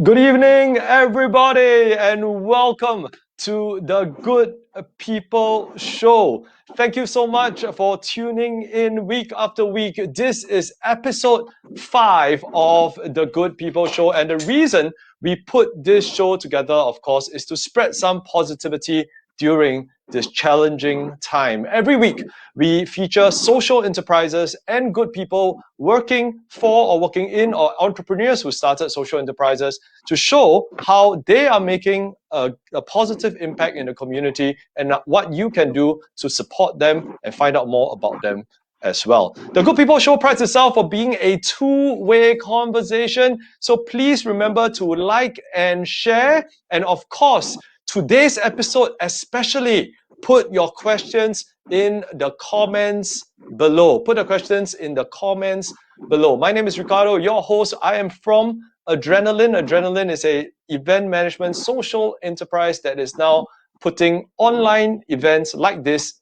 Good evening, everybody, and welcome to the Good People Show. Thank you so much for tuning in week after week. This is episode 5 of the Good People Show, and the reason we put this show together, of course, is to spread some positivity during this challenging time. Every week, we feature social enterprises and good people working for or working in, or entrepreneurs who started social enterprises to show how they are making a positive impact in the community and what you can do to support them and find out more about them as well. The Good People Show prides itself for being a two-way conversation. So please remember to like and share. And of course, today's episode especially, put your questions in the comments below. Put the questions in the comments below. My name is Ricardo, your host. I am from Adrenaline. Adrenaline is a event management social enterprise that is now putting online events like this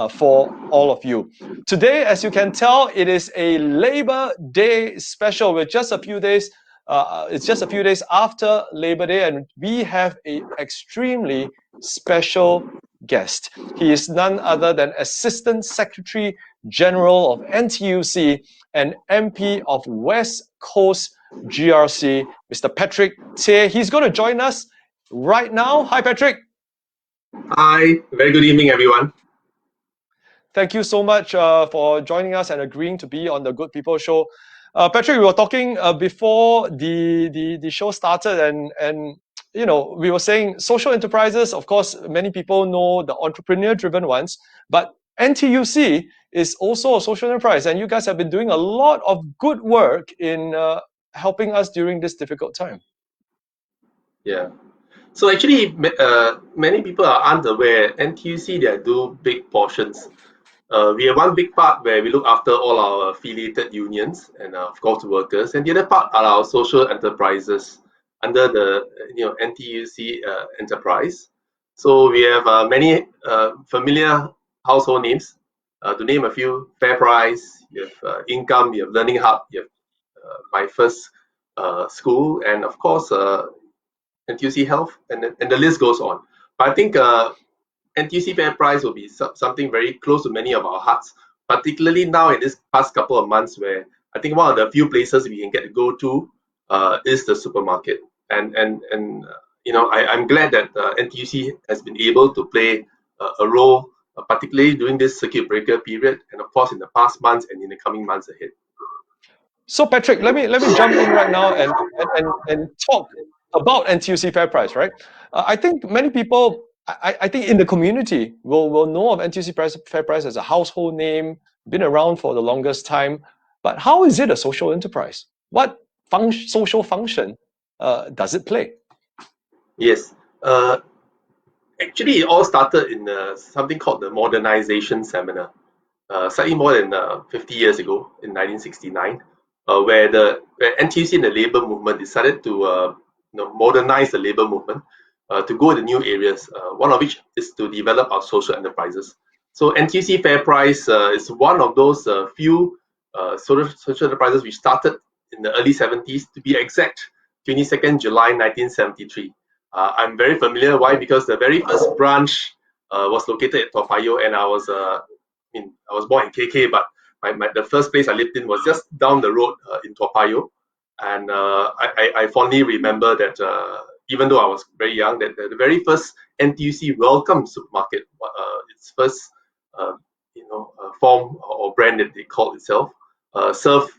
for all of you. Today, as you can tell, it is a Labor Day special. With just a few days, it's just a few days after Labor Day, and we have an extremely special guest. He is none other than Assistant Secretary General of NTUC and MP of West Coast GRC, Mr. Patrick Tse. He's going to join us right now. Hi, Patrick. Hi, very good evening, everyone. Thank you so much for joining us and agreeing to be on the Good People Show. Patrick, we were talking before the show started, and you know, we were saying social enterprises. Of course, many people know the entrepreneur-driven ones, but NTUC is also a social enterprise, and you guys have been doing a lot of good work in helping us during this difficult time. Yeah. So actually, many people are unaware. NTUC, they do big portions. We have one big part where we look after all our affiliated unions and of course workers, and the other part are our social enterprises under the NTUC enterprise. So we have many familiar household names. To name a few: FairPrice, you have Income, you have Learning Hub, you have My First School, and of course NTUC Health, and the list goes on. But I think NTUC FairPrice will be something very close to many of our hearts, particularly now in this past couple of months, where I think one of the few places we can get to go to is the supermarket. And I'm glad that NTUC has been able to play a role, particularly during this circuit breaker period, and of course in the past months and in the coming months ahead. So Patrick, let me jump in right now and talk about NTUC FairPrice, right? I think many people, I think in the community will know of NTUC FairPrice as a household name, been around for the longest time. But how is it a social enterprise? What social function does it play? Yes. Actually, it all started in something called the Modernization Seminar, slightly more than 50 years ago in 1969, where NTUC and the labor movement decided to modernize the labor movement to go to new areas, one of which is to develop our social enterprises. So NTUC FairPrice is one of those few social enterprises which started in the early 70s, to be exact, 22nd July 1973. I'm very familiar. Why? Because the very first branch was located at Toa Payoh, and I was born in KK, but the first place I lived in was just down the road in Toa Payoh. And I fondly remember that even though I was very young, that the very first NTUC Welcome supermarket, its first form or brand that they called itself, served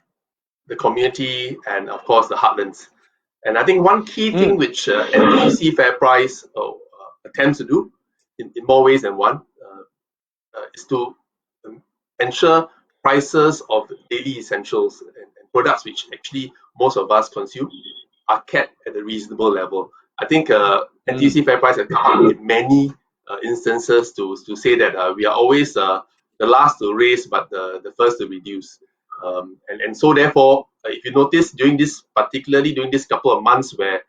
the community and of course the heartlands. And I think one key thing which NTUC FairPrice attempts to do in more ways than one is to ensure prices of daily essentials and products which actually most of us consume are kept at a reasonable level. I think NTUC FairPrice has come up in many instances to say that we are always the last to raise but the first to reduce. And so therefore, if you notice particularly during this couple of months where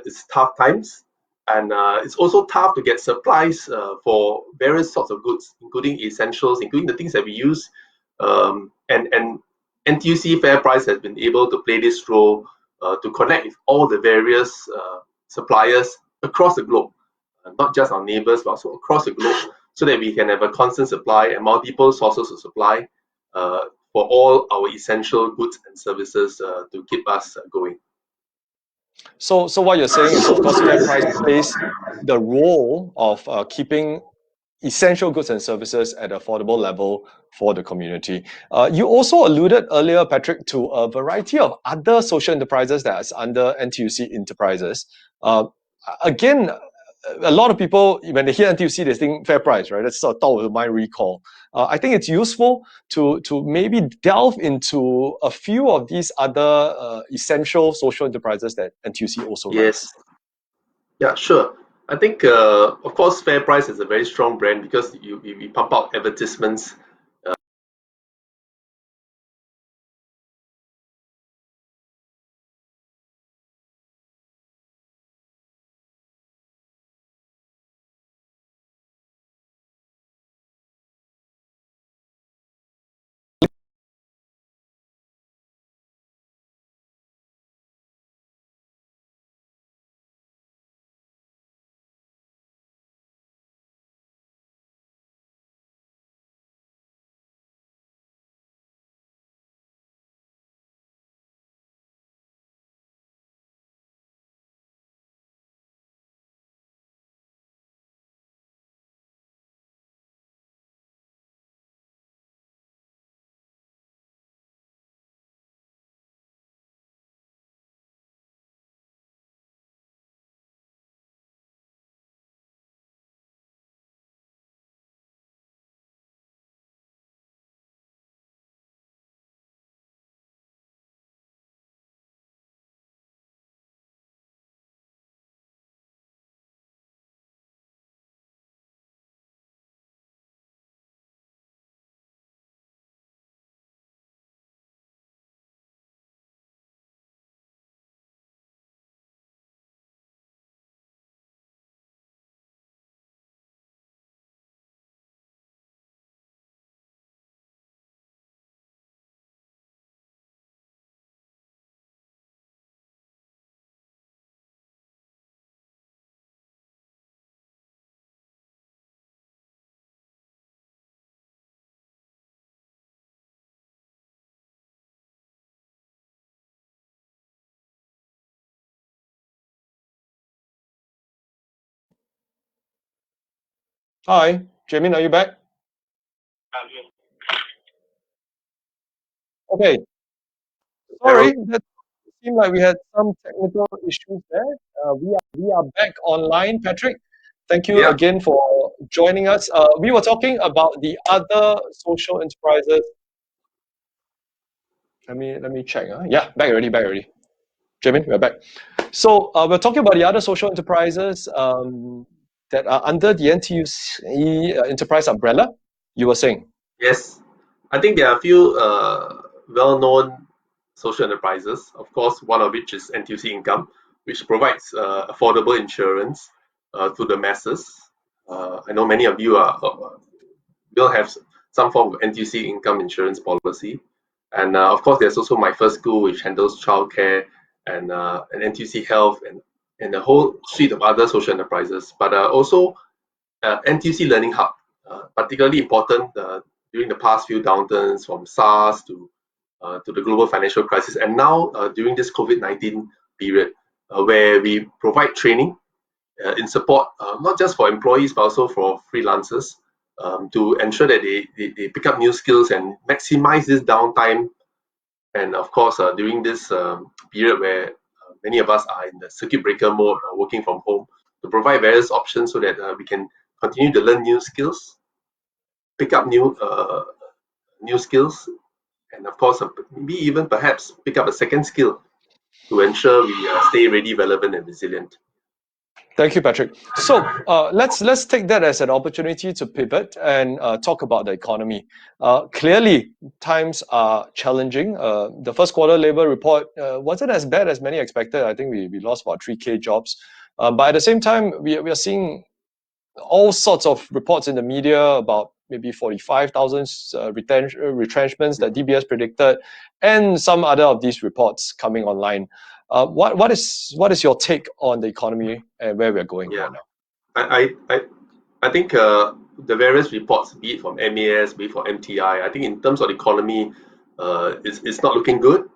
it's tough times, and it's also tough to get supplies for various sorts of goods, including essentials, including the things that we use. And NTUC FairPrice has been able to play this role to connect with all the various suppliers across the globe, not just our neighbors, but also across the globe, so that we can have a constant supply and multiple sources of supply for all our essential goods and services to keep us going. So what you're saying is, of course, FairPrice plays the role of keeping essential goods and services at affordable level for the community. You also alluded earlier, Patrick, to a variety of other social enterprises that is under NTUC Enterprises. Again, a lot of people, when they hear NTUC, they think FairPrice, right? That's sort of top of mind recall. I think it's useful to maybe delve into a few of these other essential social enterprises that NTUC also Yes, runs. yeah, sure. I think, of course, FairPrice is a very strong brand because we pump out advertisements. Hi, Jamin, are you back? Okay, Harold, sorry, that seemed like we had some technical issues there. We are back online, Patrick. Thank you yeah, again for joining us. We were talking about the other social enterprises. Let me check. Yeah, back already, back already. Jamin, we're back. So we're talking about the other social enterprises that are under the NTUC enterprise umbrella. You were saying. yes. I think there are a few well-known social enterprises. Of course, one of which is NTUC Income, which provides affordable insurance to the masses. I know many of you will have some form of NTUC income insurance policy. And of course, there's also My First School, which handles childcare, and NTUC Health, and a whole suite of other social enterprises. But also NTUC Learning Hub, particularly important during the past few downturns from SARS to the global financial crisis, and now during this COVID-19 period, where we provide training in support, not just for employees, but also for freelancers, to ensure that they pick up new skills and maximize this downtime. And of course, during this period where many of us are in the circuit breaker mode or working from home, to provide various options so that we can continue to learn new skills, pick up new skills, and of course, maybe even perhaps pick up a second skill to ensure we stay ready, relevant, and resilient. Thank you, Patrick. So let's take that as an opportunity to pivot and talk about the economy. Clearly, times are challenging. The first quarter labor report wasn't as bad as many expected. I think we lost about 3K jobs. But at the same time, we are seeing all sorts of reports in the media about maybe 45,000 retrenchments that DBS predicted, and some other of these reports coming online. What is your take on the economy and where we're going right now? I think the various reports, be it from MAS, be it from MTI, I think in terms of the economy, it's not looking good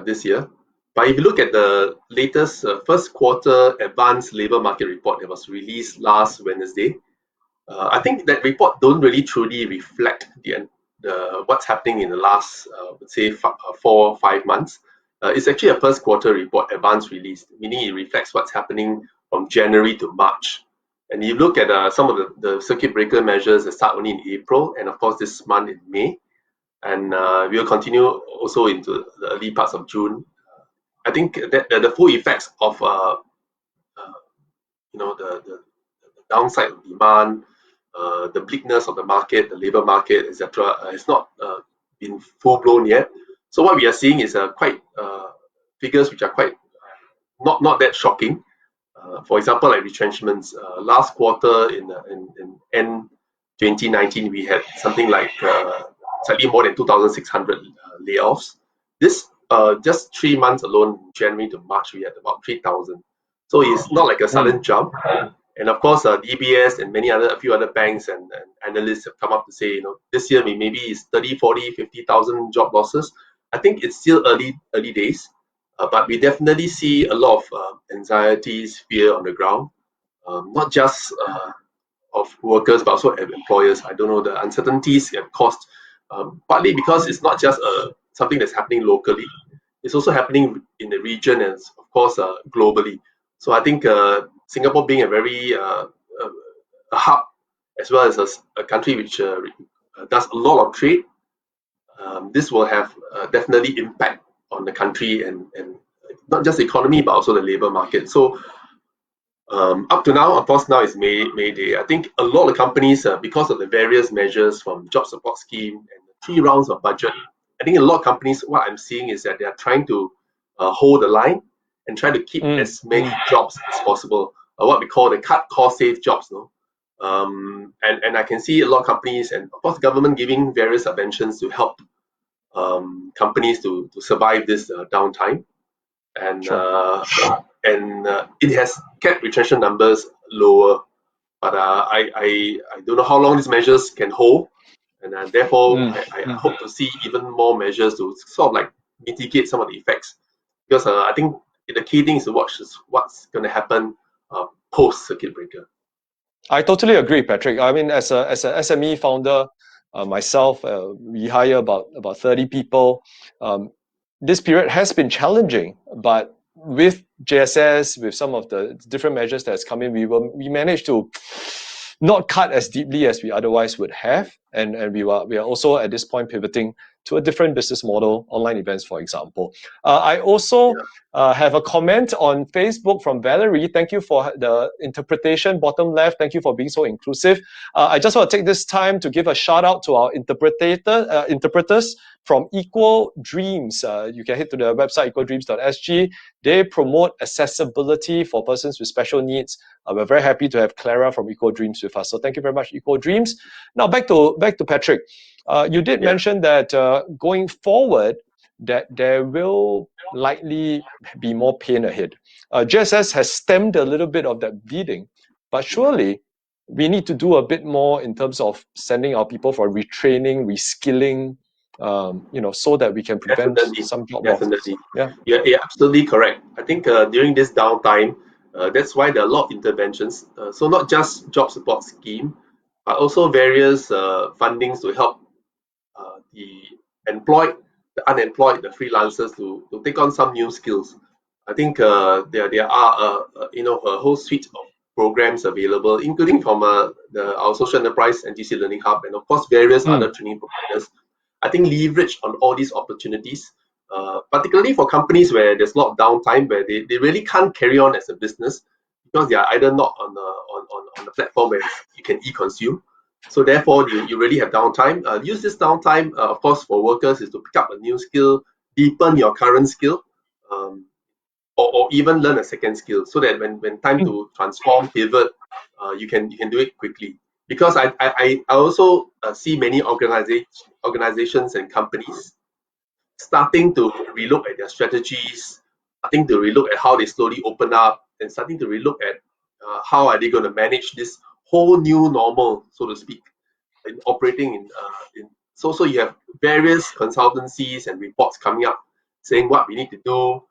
this year. But if you look at the latest first quarter advanced labor market report that was released last Wednesday, I think that report don't really truly reflect the what's happening in the last, let's say, 4 or 5 months. It's actually a first quarter report, advanced release, meaning it reflects what's happening from January to March. And you look at some of the circuit breaker measures that start only in April, and of course this month in May, and we'll continue also into the early parts of June. I think that the full effects of the downside of demand, the bleakness of the market, the labor market, etc., has not been full blown yet. So what we are seeing is quite figures which are quite not that shocking. For example, like retrenchments, last quarter in end 2019, we had something like slightly more than 2,600 layoffs. This just 3 months alone, January to March, we had about 3,000. So it's not like a sudden jump. And of course, DBS and a few other banks and analysts have come up to say, this year maybe it's 30, 40, 50,000 job losses. I think it's still early days. But we definitely see a lot of anxieties, fear on the ground, not just of workers, but also employers. I don't know, the uncertainties have caused, partly because it's not just something that's happening locally, it's also happening in the region and, of course, globally. So I think Singapore being a very a hub, as well as a country which does a lot of trade, this will have definitely impact on the country and not just the economy but also the labor market. So up to now, of course, now is May Day. I think a lot of companies, because of the various measures from job support scheme and the 3 rounds of budget, I think a lot of companies, what I'm seeing is that they are trying to hold the line and try to keep as many jobs as possible, what we call the cut cost save jobs. And I can see a lot of companies and of course the government giving various subventions to help companies to survive this downtime, and it has kept retention numbers lower. But I don't know how long these measures can hold, and therefore I hope to see even more measures to sort of like mitigate some of the effects. Because I think the key thing is to watch is what's going to happen post circuit breaker. I totally agree, Patrick. I mean, as an SME founder, myself, we hire about 30 people. This period has been challenging, but with JSS, with some of the different measures that's come in, we managed to not cut as deeply as we otherwise would have, and we are also at this point pivoting to a different business model, online events, for example. I also have a comment on Facebook from Valerie. Thank you for the interpretation, bottom left. Thank you for being so inclusive. I just want to take this time to give a shout out to our interpreters from Equal Dreams. You can head to the website equaldreams.sg. They promote accessibility for persons with special needs. We're very happy to have Clara from Equal Dreams with us. So thank you very much, Equal Dreams. Now back to Patrick. You did mention that going forward, that there will likely be more pain ahead. JSS has stemmed a little bit of that bleeding, but surely we need to do a bit more in terms of sending our people for retraining, reskilling, so that we can prevent some job losses. You're absolutely correct. I think during this downtime, that's why there are a lot of interventions. So not just job support scheme, but also various fundings to help the employed, the unemployed, the freelancers to take on some new skills. I think there are a whole suite of programs available, including from our social enterprise NTUC Learning Hub, and of course various other training providers. I think leverage on all these opportunities, particularly for companies where there's a lot of downtime, where they really can't carry on as a business because they are either not on the platform where you can e-consume. So therefore, you really have downtime. Use this downtime, of course, for workers is to pick up a new skill, deepen your current skill, or even learn a second skill, so that when time to transform, pivot, you can do it quickly. because I also see many organizations and companies starting to relook at their strategies, starting to relook at how they slowly open up, and starting to relook at how are they going to manage this whole new normal, so to speak, in operating in. So you have various consultancies and reports coming up saying what we need to do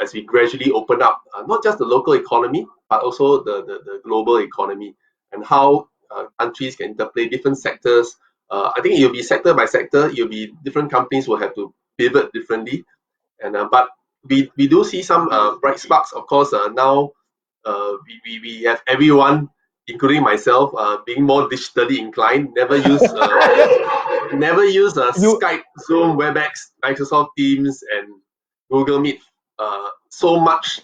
as we gradually open up, not just the local economy, but also the global economy, and how countries can interplay different sectors. I think it'll be sector by sector. It'll be different companies will have to pivot differently, and but we do see some bright sparks. Of course, now we have everyone, including myself, being more digitally inclined. Never use You Skype, Zoom, WebEx, Microsoft Teams, and Google Meet so much.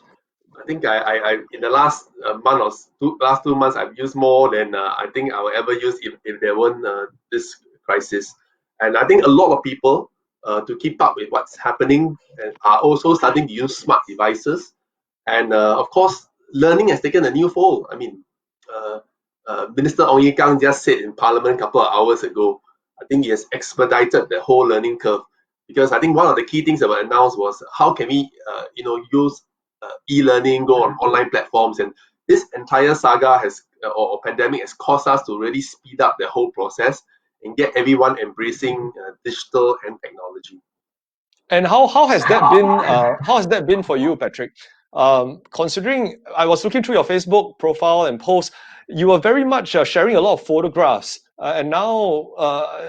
I think I in the last month or last 2 months I've used more than I think I will ever use if there weren't this crisis. And I think a lot of people to keep up with what's happening are also starting to use smart devices. And of course, learning has taken a new fold. I mean, uh, Minister Ong Ye Kang just said in Parliament a couple of hours ago, I think he has expedited the whole learning curve, because I think one of the key things that were announced was how can we, use e-learning, go on online platforms, and this entire saga or pandemic has caused us to really speed up the whole process and get everyone embracing digital and technology. And how has that been? How has that been for you, Patrick? Considering I was looking through your Facebook profile and posts, you were very much sharing a lot of photographs, and now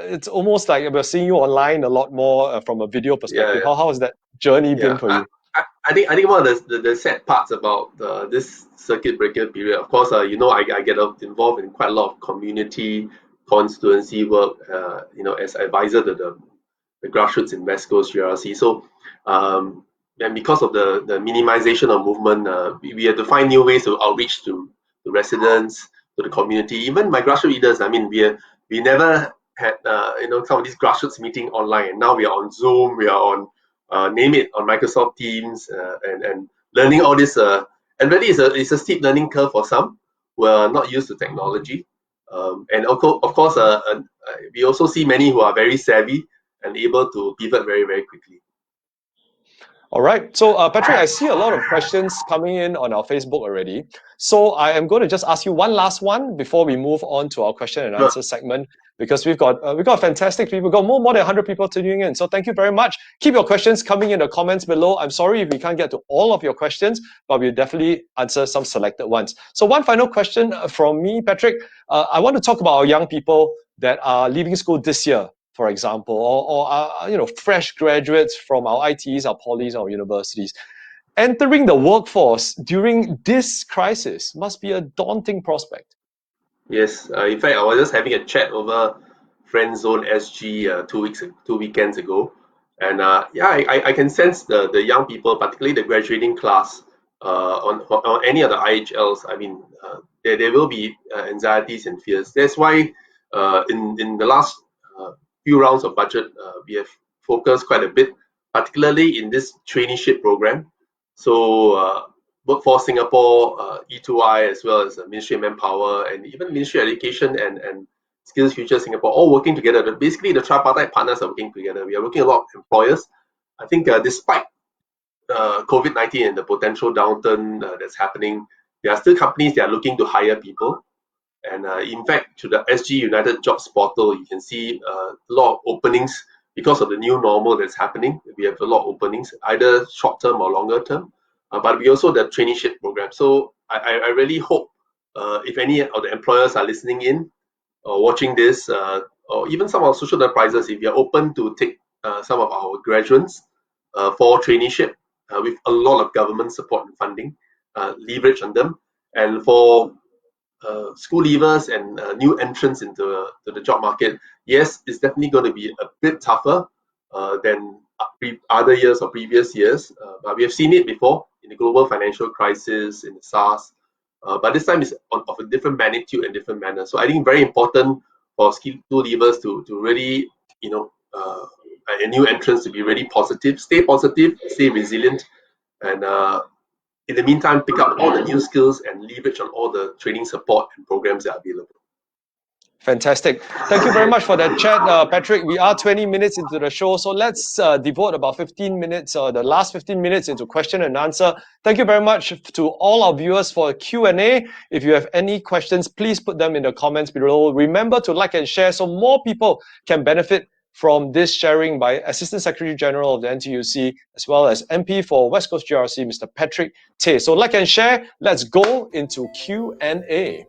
it's almost like we're seeing you online a lot more from a video perspective. Yeah, How has that journey been yeah. for you? I think one of the sad parts about this circuit breaker period, of course, I get involved in quite a lot of community constituency work, as advisor to the grassroots in West Coast GRC. So, and because of the minimization of movement, we had to find new ways to outreach to the residents, to the community, even my grassroots leaders. I mean, we never had some of these grassroots meeting online, and now we are on Zoom, we are on name it, on Microsoft Teams, and learning all this. And really, it's a steep learning curve for some who are not used to technology. And of course, we also see many who are very savvy and able to pivot very, very quickly. All right. So, Patrick, I see a lot of questions coming in on our Facebook already. So, I am going to just ask you one last one before we move on to our question and Sure. answer segment, because we've got fantastic people. We've got more than 100 people tuning in. So, thank you very much. Keep your questions coming in the comments below. I'm sorry if we can't get to all of your questions, but we'll definitely answer some selected ones. So, one final question from me, Patrick. I want to talk about our young people that are leaving school this year, for example, or fresh graduates from our ITs, our polys, our universities. Entering the workforce during this crisis must be a daunting prospect. Yes. In fact, I was just having a chat over Friend Zone SG 2 weekends ago, and yeah, I can sense the young people, particularly the graduating class, on any of the IHLs. I mean, there will be anxieties and fears. That's why in the last few rounds of budget, we have focused quite a bit, particularly in this traineeship program. So Workforce Singapore, E2I, as well as Ministry of Manpower, and even Ministry of Education and Skills Future Singapore, all working together. Basically, the tripartite partners are working together. We are working a lot of employers. I think despite COVID-19 and the potential downturn that's happening, there are still companies that are looking to hire people. And in fact, to the SG United Jobs portal, you can see a lot of openings because of the new normal that's happening. We have a lot of openings, either short term or longer term. But we also the traineeship program. So I really hope if any of the employers are listening in or watching this, or even some of our social enterprises, if you're open to take some of our graduates for traineeship with a lot of government support and funding, leverage on them. And for school leavers and new entrants into the job market, yes, it's definitely going to be a bit tougher than other years or previous years. But we have seen it before in the global financial crisis, in the SARS. But this time is of a different magnitude and different manner. So I think very important for school leavers to really, and new entrants to be really positive, stay resilient, and in the meantime, pick up all the new skills and leverage on all the training support and programs that are available. Fantastic. Thank you very much for that chat, Patrick. We are 20 minutes into the show, so let's devote about 15 minutes, the last 15 minutes into question and answer. Thank you very much to all our viewers for Q&A. If you have any questions, please put them in the comments below. Remember to like and share so more people can benefit from this sharing by Assistant Secretary General of the NTUC, as well as MP for West Coast GRC, Mr. Patrick Tay. So like and share. Let's go into Q&A.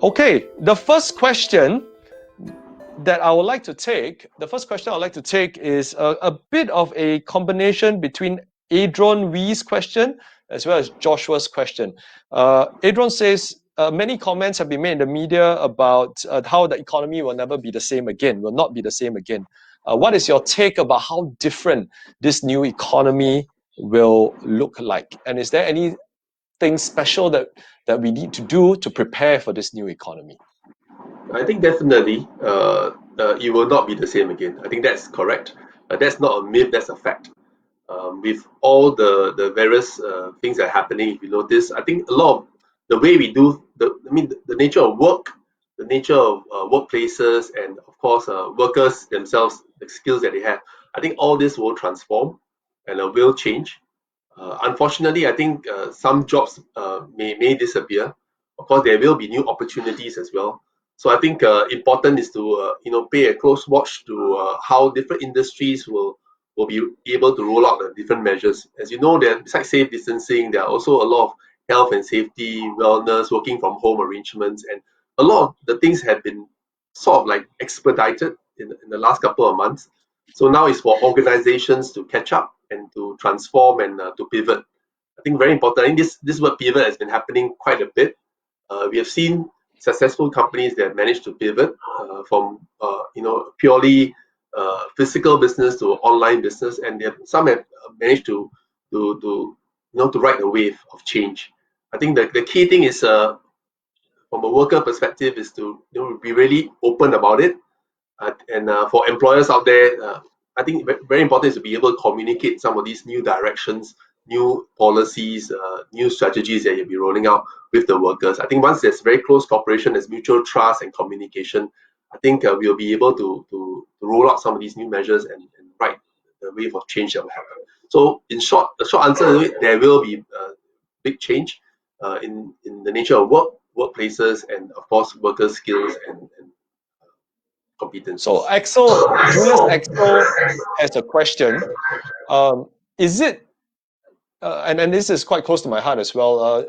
Okay, the first question I would like to take is a bit of a combination between Adron Wee's question as well as Joshua's question. Adron says, many comments have been made in the media about how the economy will never be the same again, will not be the same again. What is your take about how different this new economy will look like? And is there anything special that we need to do to prepare for this new economy? I think definitely it will not be the same again. I think that's correct. That's not a myth, that's a fact. With all the various things that are happening, if you notice, I think a lot of the way we do, the nature of work, the nature of workplaces, and of course, workers themselves, the skills that they have, I think all this will transform and will change. Unfortunately, I think some jobs may disappear. Of course, there will be new opportunities as well. So I think important is to pay a close watch to how different industries will be able to roll out the different measures. As you know, that besides safe distancing, there are also a lot of health and safety, wellness, working from home arrangements, and a lot of the things have been sort of like expedited in the last couple of months. So now it's for organizations to catch up and to transform and to pivot. I think very important. I think this word pivot has been happening quite a bit. We have seen successful companies that managed to pivot from purely physical business to online business, and some have managed to ride the wave of change. I think the key thing is from a worker perspective is to be really open about it, and for employers out there, I think very important is to be able to communicate some of these new directions, new policies, new strategies that you'll be rolling out with the workers. I think once there's very close cooperation, there's mutual trust and communication, I think we'll be able to roll out some of these new measures and ride the wave of change that will happen. So in short, the short answer to it, there will be big change in the nature of workplaces, and of course workers' skills and competencies. So Julius Axel has a question. Is it, and this is quite close to my heart as well,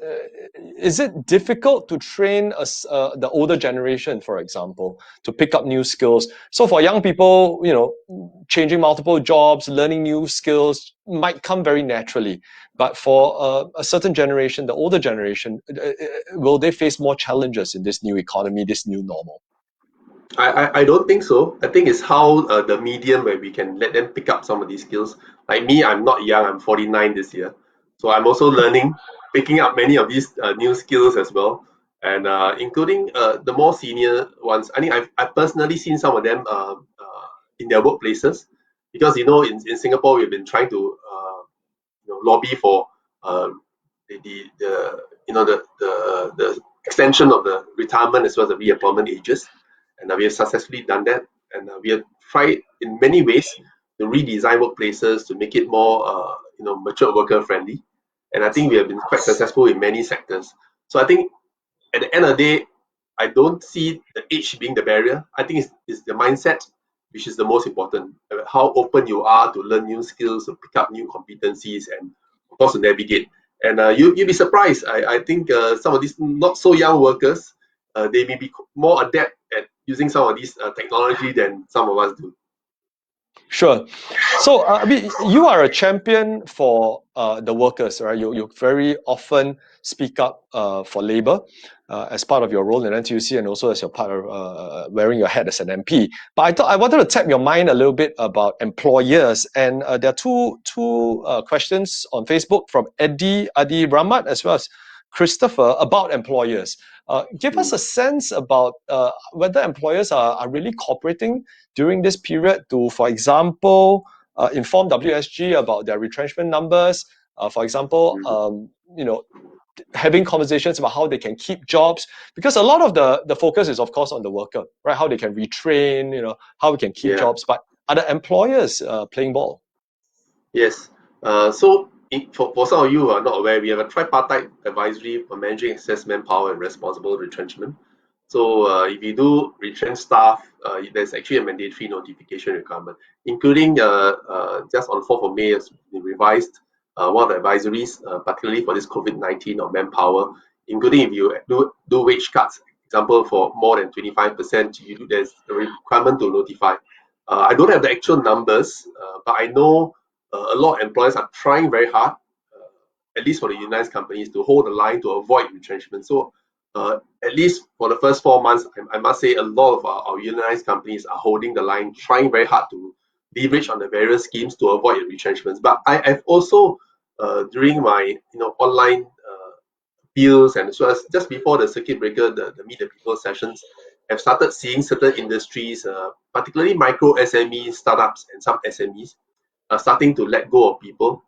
is it difficult to train the older generation, for example, to pick up new skills? So for young people, changing multiple jobs, learning new skills might come very naturally. But for a certain generation, the older generation, will they face more challenges in this new economy, this new normal? I don't think so. I think it's how the medium where we can let them pick up some of these skills. Like me, I'm not young, I'm 49 this year. So I'm also learning, picking up many of these new skills as well. And including the more senior ones. I think I've personally seen some of them in their workplaces. Because, in Singapore, we've been trying to lobby for the extension of the retirement as well as the re-employment ages. And we have successfully done that, and we have tried in many ways to redesign workplaces to make it more mature worker friendly, and I think we have been quite successful in many sectors. So I think at the end of the day, I don't see the age being the barrier. I think it's the mindset which is the most important. How open you are to learn new skills, to pick up new competencies, and of course to navigate. And you'll be surprised. I think some of these not so young workers, they may be more adept at using some of these technology than some of us do. Sure. So, you are a champion for the workers, right? You very often speak up for labor as part of your role in NTUC, and also as your part of wearing your hat as an MP. But I thought I wanted to tap your mind a little bit about employers, and there are two questions on Facebook from Eddie Adi Ramat as well as Christopher about employers. Give us a sense about whether employers are really cooperating during this period to, for example, inform WSG about their retrenchment numbers. For example, having conversations about how they can keep jobs, because a lot of the focus is of course on the worker, right? How they can retrain, how we can keep Yeah. jobs, but are the employers playing ball? Yes. For some of you who are not aware, we have a tripartite advisory for managing excess manpower and responsible retrenchment. So if you do retrench staff, there's actually a mandatory notification requirement, including just on 4th of May, has been revised one of the advisories, particularly for this COVID-19 or manpower, including if you do wage cuts, example for more than 25%, there's a requirement to notify. I don't have the actual numbers, but I know a lot of employers are trying very hard, at least for the unionized companies, to hold the line to avoid retrenchment. So at least for the first 4 months, I must say a lot of our unionized companies are holding the line, trying very hard to leverage on the various schemes to avoid retrenchments. But I've also, during my online appeals, and as well as just before the circuit breaker, the Meet the People sessions, have started seeing certain industries, particularly micro SMEs, startups, and some SMEs, starting to let go of people.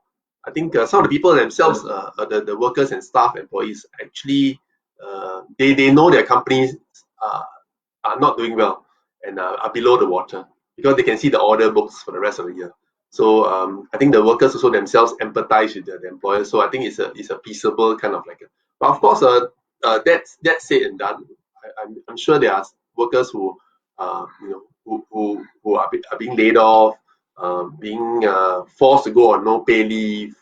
I think some of the people themselves, the workers and staff employees, actually they know their companies uh, are not doing well and are below the water because they can see the order books for the rest of the year. So I think the workers also themselves empathize with the employers. So I think it's a peaceable kind of like. But of course, that's said and done. I'm sure there are workers who who are being laid off, being forced to go on no pay leave,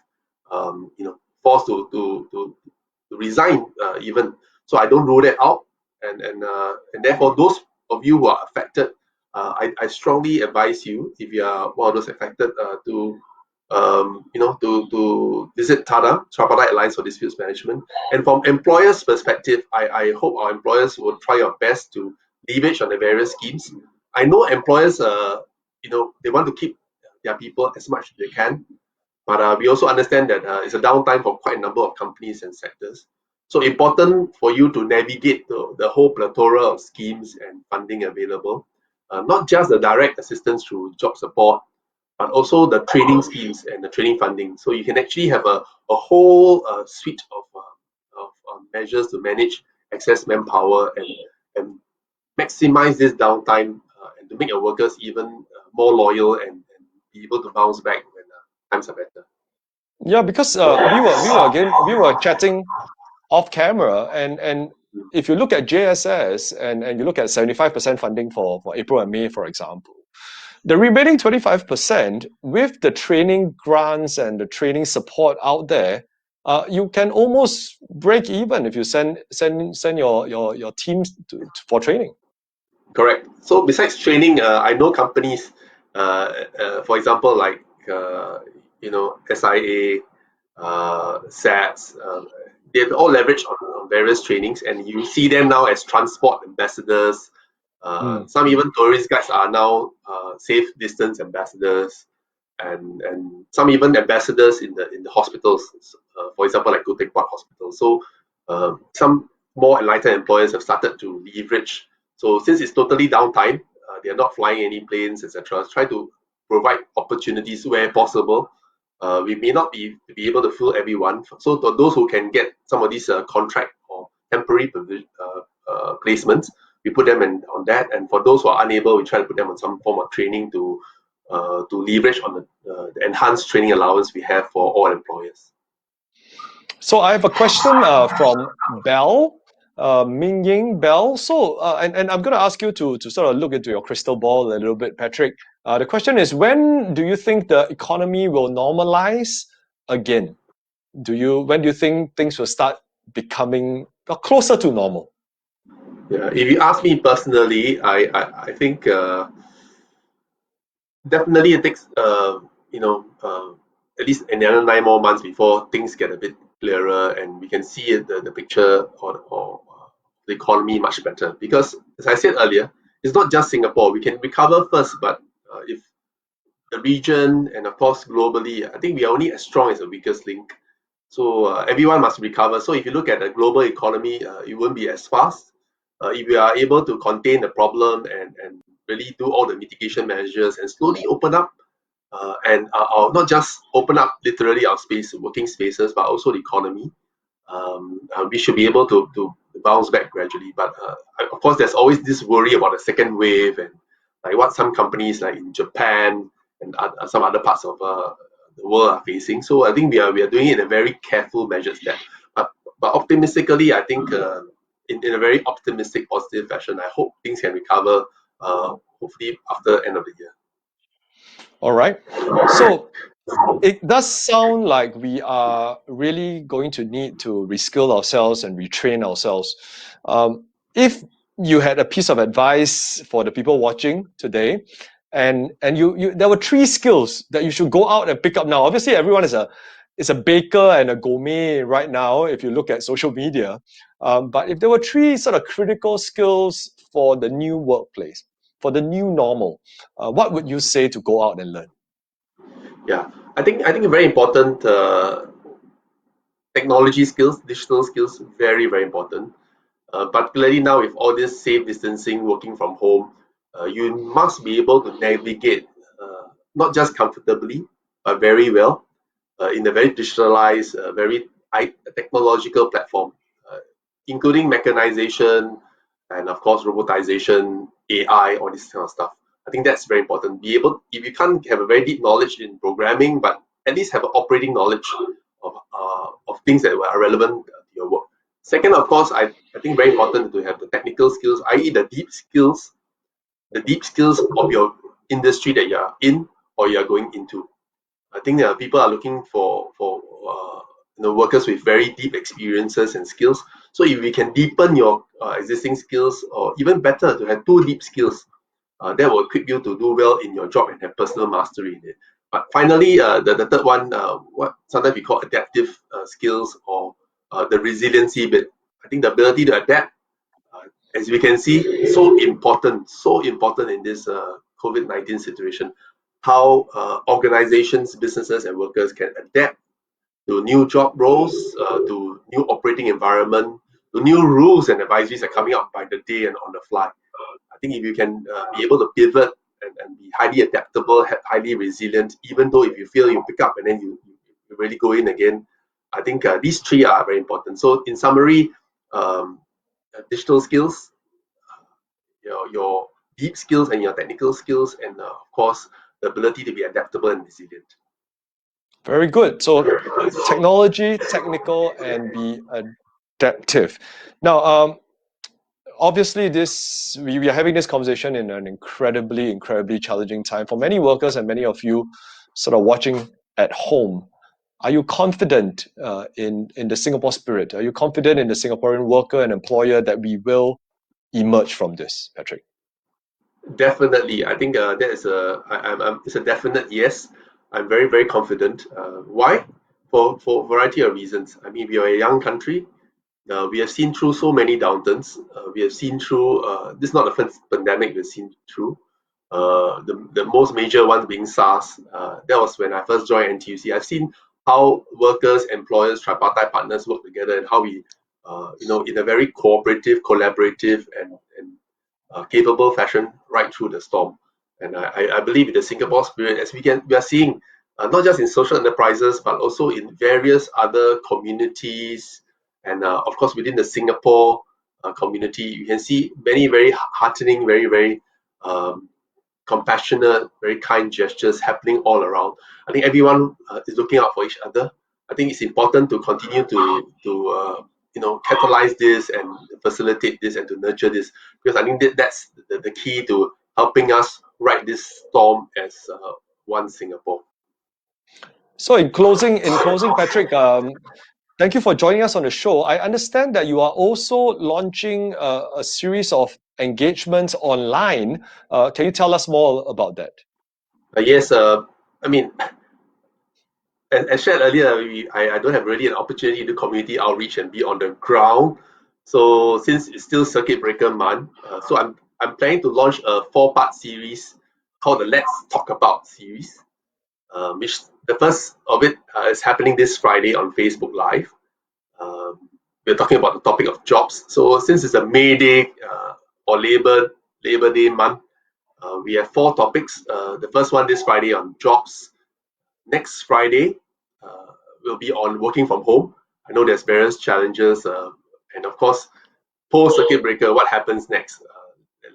forced to resign even. So I don't rule that out, and therefore those of you who are affected, I strongly advise you, if you are one of those affected, to visit TADA, Tripartite Alliance for Disputes Management. And from employers' perspective, I hope our employers will try our best to leverage on the various schemes. I know employers, they want to keep their people as much as they can, but we also understand that it's a downtime for quite a number of companies and sectors. So important for you to navigate the whole plethora of schemes and funding available, not just the direct assistance through job support, but also the training schemes and the training funding. So you can actually have a whole suite of measures to manage excess manpower and maximize this downtime and to make your workers even more loyal and be able to bounce back when times are better. Yeah, because we were chatting off camera, and if you look at JSS and you look at 75% funding for April and May, for example, the remaining 25% with the training grants and the training support out there, you can almost break even if you send your teams for training. Correct. So besides training, I know companies, for example, like SIA, SATS, they've all leveraged on various trainings, and you see them now as transport ambassadors. Some even tourist guides are now safe distance ambassadors, and some even ambassadors in the hospitals. For example, like Teck Hospital. So some more enlightened employers have started to leverage. So since it's totally downtime, they are not flying any planes, etc. Try to provide opportunities where possible. We may not be able to fill everyone. So for those who can get some of these contract or temporary placements, we put them on that. And for those who are unable, we try to put them on some form of training to leverage on the enhanced training allowance we have for all employers. So I have a question from Bell, Ming Ying Bell. So, and I'm going to ask you to sort of look into your crystal ball a little bit, Patrick. The question is, when do you think the economy will normalize again? When do you think things will start becoming closer to normal? Yeah, if you ask me personally, I think definitely it takes at least another 9 more months before things get a bit clearer and we can see the picture or the economy much better. Because as I said earlier, it's not just Singapore. We can recover first, but if the region and of course globally, I think we are only as strong as the weakest link. So everyone must recover. So if you look at the global economy, it won't be as fast. If we are able to contain the problem and really do all the mitigation measures and slowly open up and not just open up literally our working spaces, but also the economy. we should be able to bounce back gradually. But of course, there's always this worry about a second wave and like what some companies like in Japan and some other parts of the world are facing. So I think we are doing it in a very careful, measured step. But optimistically, I think in a very optimistic, positive fashion, I hope things can recover. Hopefully after end of the year. All right. So it does sound like we are really going to need to reskill ourselves and retrain ourselves. If you had a piece of advice for the people watching today, and you there were three skills that you should go out and pick up now. Obviously, everyone is a baker and a gourmet right now if you look at social media. But if there were three sort of critical skills for the new workplace, for the new normal, what would you say to go out and learn? Yeah, I think very important technology skills, digital skills, very very important. Particularly now with all this safe distancing, working from home, you must be able to navigate not just comfortably but very well in a very digitalized, very technological platform, uh, including mechanization and of course robotization, AI, all this kind of stuff. I think that's very important. Be able, if you can't have a very deep knowledge in programming, but at least have an operating knowledge of things that are relevant to your work. Second, of course, I think very important to have the technical skills, i.e., the deep skills of your industry that you are in or you are going into. I think people are looking for workers with very deep experiences and skills. So if we can deepen your existing skills, or even better, to have two deep skills, that will equip you to do well in your job and have personal mastery in it. But finally, the third one, what sometimes we call adaptive skills, or the resiliency bit. I think the ability to adapt, as we can see, so important in this COVID-19 situation. How organizations, businesses, and workers can adapt to new job roles, to new operating environment, to new rules and advisories are coming out by the day and on the fly. I think if you can be able to pivot and be highly adaptable, highly resilient, even though if you feel you pick up and then you really go in again, I think these three are very important. So in summary, um, digital skills, your deep skills and your technical skills, and of course the ability to be adaptable and resilient. Very good. So technology, technical, and be adaptive. Now, obviously, we are having this conversation in an incredibly challenging time for many workers and many of you sort of watching at home. Are you confident in the Singapore spirit? Are you confident in the Singaporean worker and employer that we will emerge from this, Patrick? Definitely, I think that is it's a definite yes. I'm very very confident. Why? For a variety of reasons. I mean, we are a young country. We have seen through so many downturns. We have seen through this is not the first pandemic we've seen through. The most major one being SARS. That was when I first joined NTUC. I've seen how workers, employers, tripartite partners work together, and how we, in a very cooperative, collaborative, and capable fashion right through the storm. And I believe in the Singapore spirit, as we are seeing, not just in social enterprises, but also in various other communities, and of course within the Singapore community, you can see many very heartening, very very um, compassionate, very kind gestures happening all around. I think everyone is looking out for each other. I think it's important to continue to catalyze this and facilitate this and to nurture this, because I think that's the key to helping us ride this storm as one Singapore. So in closing, Patrick, thank you for joining us on the show. I understand that you are also launching a series of engagements online. Can you tell us more about that? Yes, I mean, as shared earlier, I don't have really an opportunity to do community outreach and be on the ground. So since it's still circuit breaker month, so I'm planning to launch a 4-part series called the Let's Talk About series, which the first of it is happening this Friday on Facebook Live. We're talking about the topic of jobs. So since it's a May Day or Labor Day month, we have 4 topics. The first one this Friday on jobs. Next Friday will be on working from home. I know there's various challenges, and of course, post circuit breaker, what happens next?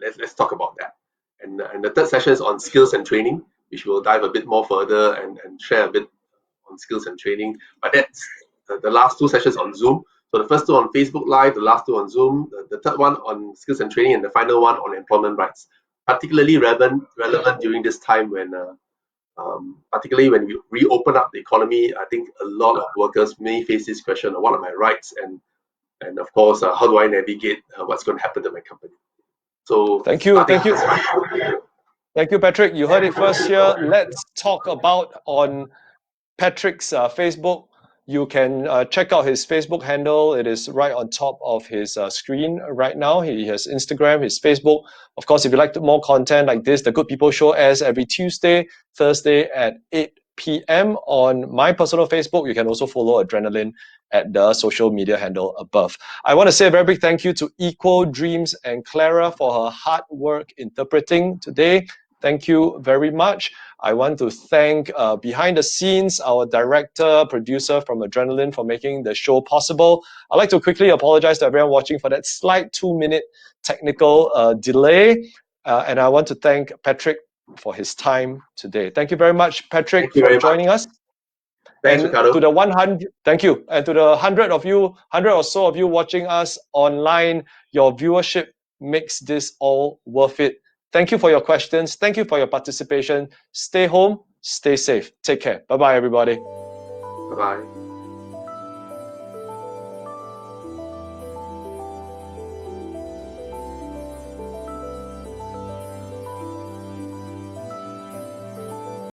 Let's talk about that. And the third session is on skills and training, which will dive a bit more further and share a bit on skills and training. But that's the last two sessions on Zoom. So the first two on Facebook Live, the last two on Zoom, the third one on skills and training, and the final one on employment rights. Particularly relevant during this time when, particularly when we reopen up the economy, I think a lot of workers may face this question of what are my rights and of course, how do I navigate what's going to happen to my company? So thank you. Thank you, Patrick. You heard it first here. Let's talk about on Patrick's Facebook. You can check out his Facebook handle. It is right on top of his screen right now. He has Instagram, his Facebook. Of course, if you like more content like this, The Good People Show airs every Tuesday, Thursday at 8 p.m. on my personal Facebook. You can also follow Adrenaline at the social media handle above. I want to say a very big thank you to Equal Dreams and Clara for her hard work interpreting today. Thank you very much. I want to thank behind the scenes, our director, producer from Adrenaline for making the show possible. I'd like to quickly apologize to everyone watching for that slight 2-minute technical delay. And I want to thank Patrick for his time today. Thank you very much, Patrick, for joining us. Thanks, and Ricardo. to the 100, thank you. And to the 100 or so of you watching us online, your viewership makes this all worth it. Thank you for your questions. Thank you for your participation. Stay home, stay safe. Take care. Bye-bye, everybody. Bye-bye.